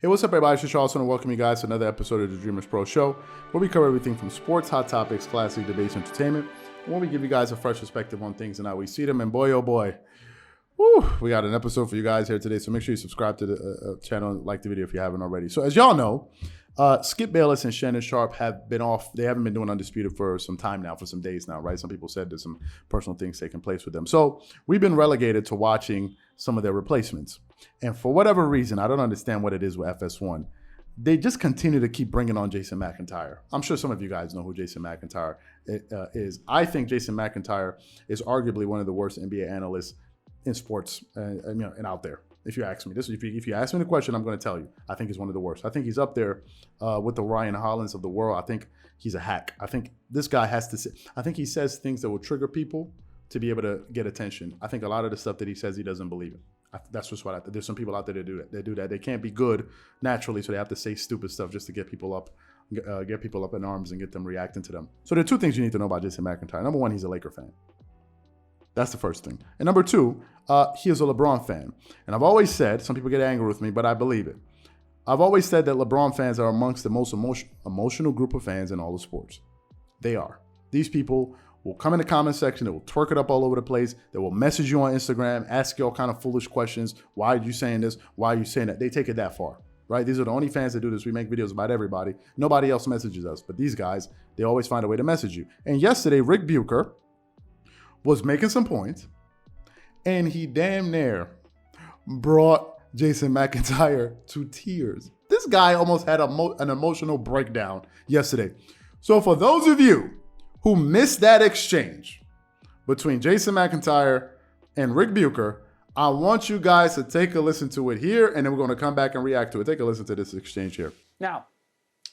Hey, what's up, everybody? It's just Charles, and welcome you guys to another episode of the Dreamerspro Show, where we cover everything from sports, hot topics, classic debates, entertainment, and where we give you guys a fresh perspective on things and how we see them. And boy, oh boy, we got an episode for you guys here today. So make sure you subscribe to the channel and like the video if you haven't already. So as y'all know, Skip Bayless and Shannon Sharp have been off. They haven't been doing Undisputed for some time now, for some days now, right? Some people said there's some personal things taking place with them. So we've been relegated to watching some of their replacements. And for whatever reason, I don't understand what it is with FS1. They just continue to keep bringing on Jason McIntyre. I'm sure some of you guys know who Jason McIntyre is. I think Jason McIntyre is arguably one of the worst NBA analysts in sports and out there. If you ask me this, if you ask me the question, I'm going to tell you. I think he's one of the worst. I think he's up there with the Ryan Hollins of the world. I think he's a hack. I think this guy has to say. I think he says things that will trigger people to be able to get attention. I think a lot of the stuff that he says, he doesn't believe it. That's just what I think. There's some people out there that do that. They do that. They can't be good naturally, so they have to say stupid stuff just to get people up in arms and get them reacting to them. So there are two things you need to know about Jason McIntyre. Number one, he's a Laker fan. That's the first thing. And number two, he is a LeBron fan. And I've always said, some people get angry with me, but I believe it. I've always said that LeBron fans are amongst the most emotional group of fans in all of sports. They are. These people will come in the comment section, they will twerk it up all over the place, they will message you on Instagram, ask you all kind of foolish questions. Why are you saying this? Why are you saying that? They take it that far, right? These are the only fans that do this. We make videos about everybody. Nobody else messages us, but these guys, they always find a way to message you. And yesterday, Ric Bucher was making some points, and he damn near brought Jason McIntyre to tears. This guy almost had an emotional breakdown yesterday. So for those of you who missed that exchange between Jason McIntyre and Ric Bucher, I want you guys to take a listen to it here, and then we're going to come back and react to it. Take a listen to this exchange here. Now,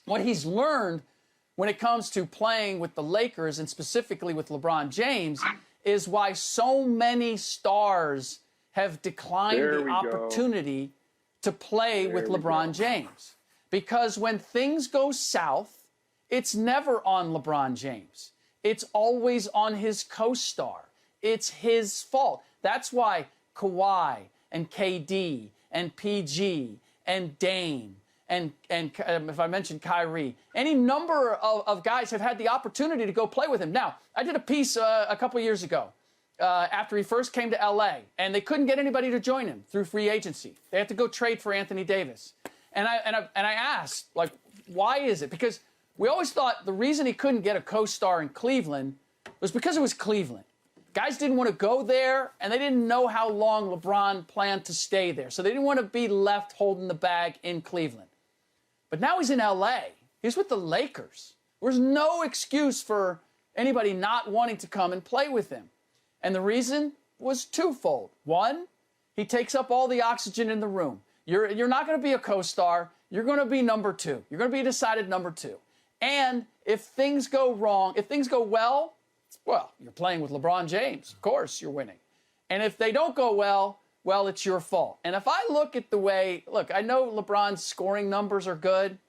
what he's learned when it comes to playing with the Lakers, and specifically with LeBron James, is why so many stars have declined the opportunity to play with LeBron James. Because when things go south, it's never on LeBron James. It's always on his co-star. It's his fault. That's why Kawhi and KD and PG and Dame and if I mentioned Kyrie, any number of guys have had the opportunity to go play with him. Now, I did a piece a couple years ago after he first came to LA, and they couldn't get anybody to join him through free agency. They had to go trade for Anthony Davis. And I asked, like, why is it? Because we always thought the reason he couldn't get a co-star in Cleveland was because it was Cleveland. Guys didn't want to go there, and they didn't know how long LeBron planned to stay there. So they didn't want to be left holding the bag in Cleveland. But now he's in LA. He's with the Lakers. There's no excuse for anybody not wanting to come and play with him. And the reason was twofold. One, he takes up all the oxygen in the room. You're not going to be a co-star. You're going to be number two. You're going to be decided number two. And if things go wrong, if things go well, you're playing with LeBron James. Of course, you're winning. And if they don't go well, it's your fault. And if I look at the way, I know LeBron's scoring numbers are good.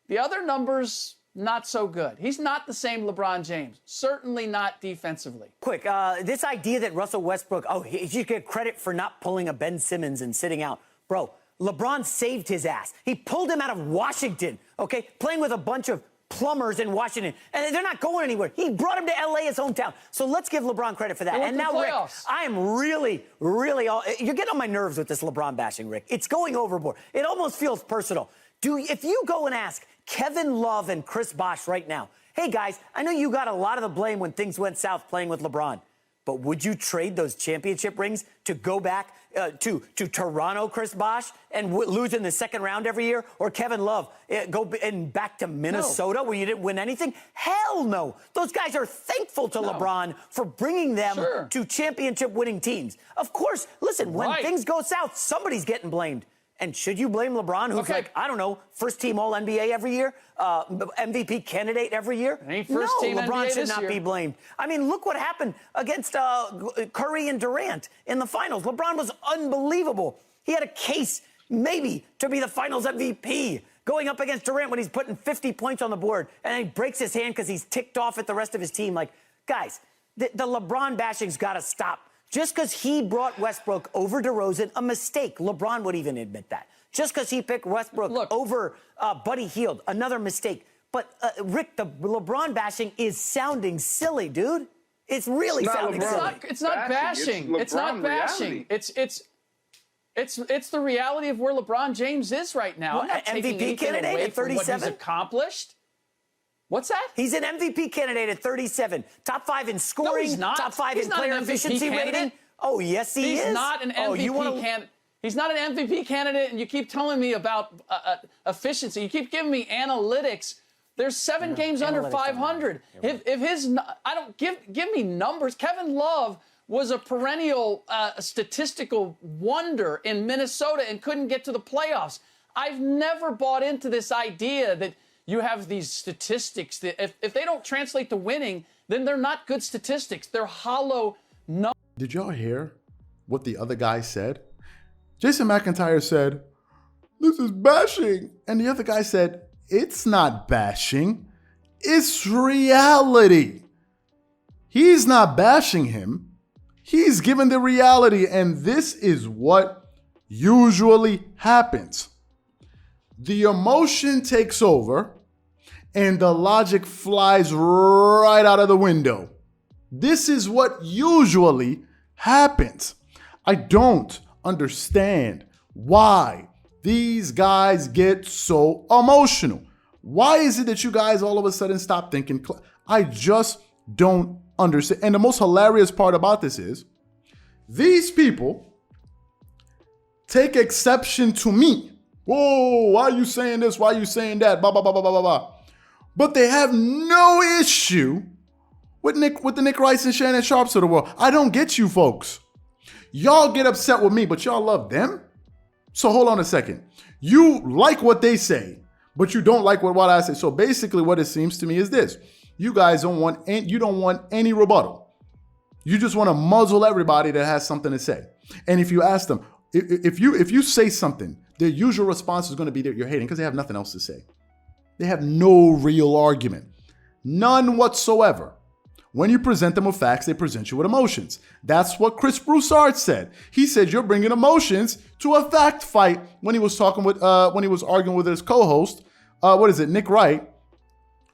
The other numbers, not so good. He's not the same LeBron James. Certainly not defensively. Quick, this idea that Russell Westbrook, he should get credit for not pulling a Ben Simmons and sitting out. Bro, LeBron saved his ass. He pulled him out of Washington, okay? Playing with a bunch of plumbers in Washington, and they're not going anywhere. He brought him to LA, his hometown. So let's give LeBron credit for that. And now, Rick, I am really, you're getting on my nerves with this LeBron bashing, Rick. It's going overboard. It almost feels personal. If you go and ask Kevin Love and Chris Bosh right now, hey guys, I know you got a lot of the blame when things went south playing with LeBron, but would you trade those championship rings to go back to Toronto, Chris Bosh, and lose in the second round every year? Or Kevin Love, go back to Minnesota where you didn't win anything? Hell no. Those guys are thankful to LeBron for bringing them to championship-winning teams. Of course, listen, when things go south, somebody's getting blamed. And should you blame LeBron, who's first-team All-NBA every year, MVP candidate every year? LeBron NBA should not be blamed. I mean, look what happened against Curry and Durant in the finals. LeBron was unbelievable. He had a case, maybe, to be the finals MVP, going up against Durant when he's putting 50 points on the board, and then he breaks his hand because he's ticked off at the rest of his team. Like, guys, the LeBron bashing's got to stop. Just because he brought Westbrook over DeRozan, a mistake. LeBron would even admit that. just because he picked Westbrook over Buddy Hield. Another mistake. But, Rick, the LeBron bashing is sounding silly, dude. It's really sounding silly. It's not bashing. It's not bashing. It's the reality of where LeBron James is right now. Well, I'm not taking MVP anything candidate away at from what 37? he's accomplished. What's that? He's an MVP candidate at 37. Top 5 in scoring. No, he's not. Top 5 He's in not player an MVP efficiency candidate. rating. Oh, yes, he is. He's not an MVP candidate. He's not an MVP candidate, and you keep telling me about efficiency. You keep giving me analytics. There's 7 games under 500. If his, I don't give me numbers. Kevin Love was a perennial statistical wonder in Minnesota and couldn't get to the playoffs. I've never bought into this idea that you have these statistics that if they don't translate to winning, then they're not good statistics. They're hollow numbers. Did y'all hear what the other guy said? Jason McIntyre said, "This is bashing." And the other guy said, "It's not bashing. It's reality." He's not bashing him. He's given the reality. And this is what usually happens. The emotion takes over and the logic flies right out of the window. This is what usually happens. I don't understand why these guys get so emotional. Why is it that you guys all of a sudden stop thinking? I just don't understand. And the most hilarious part about this is these people take exception to me. Whoa, why are you saying this? Why are you saying that? Blah, blah, blah, blah, blah, blah. But they have no issue with the Nick Rice and Shannon Sharps of the world. I don't get you folks. Y'all get upset with me, but y'all love them? So hold on a second. You like what they say, but you don't like what I say. So basically what it seems to me is this. You guys don't want any rebuttal. You just want to muzzle everybody that has something to say. And if you ask them, if you say something, their usual response is going to be that you're hating because they have nothing else to say. They have no real argument. None whatsoever. When you present them with facts, they present you with emotions. That's what Chris Broussard said. He said you're bringing emotions to a fact fight when he was when he was arguing with his co-host, Nick Wright,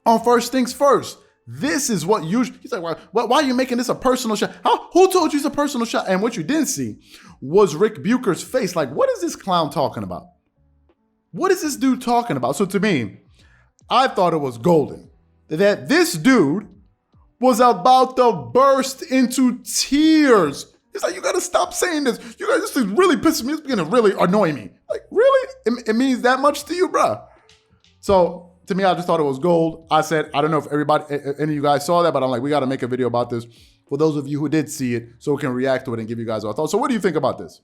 on First Things First. This is what usually, he's like, why are you making this a personal shot? Who told you it's a personal shot? And what you didn't see was Ric Bucher's face. Like, what is this clown talking about? What is this dude talking about? So to me, I thought it was golden that this dude was about to burst into tears. He's like, you got to stop saying this. You guys, this is really pissing me. It's beginning to really annoy me. Like, really? It means that much to you, bruh? So to me, I just thought it was gold. I said, I don't know if any of you guys saw that, but I'm like, we got to make a video about this for those of you who did see it so we can react to it and give you guys our thoughts. So what do you think about this?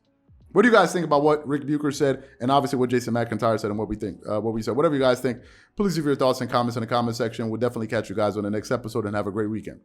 What do you guys think about what Ric Bucher said and obviously what Jason McIntyre said and what we think, what we said? Whatever you guys think, please leave your thoughts and comments in the comment section. We'll definitely catch you guys on the next episode and have a great weekend.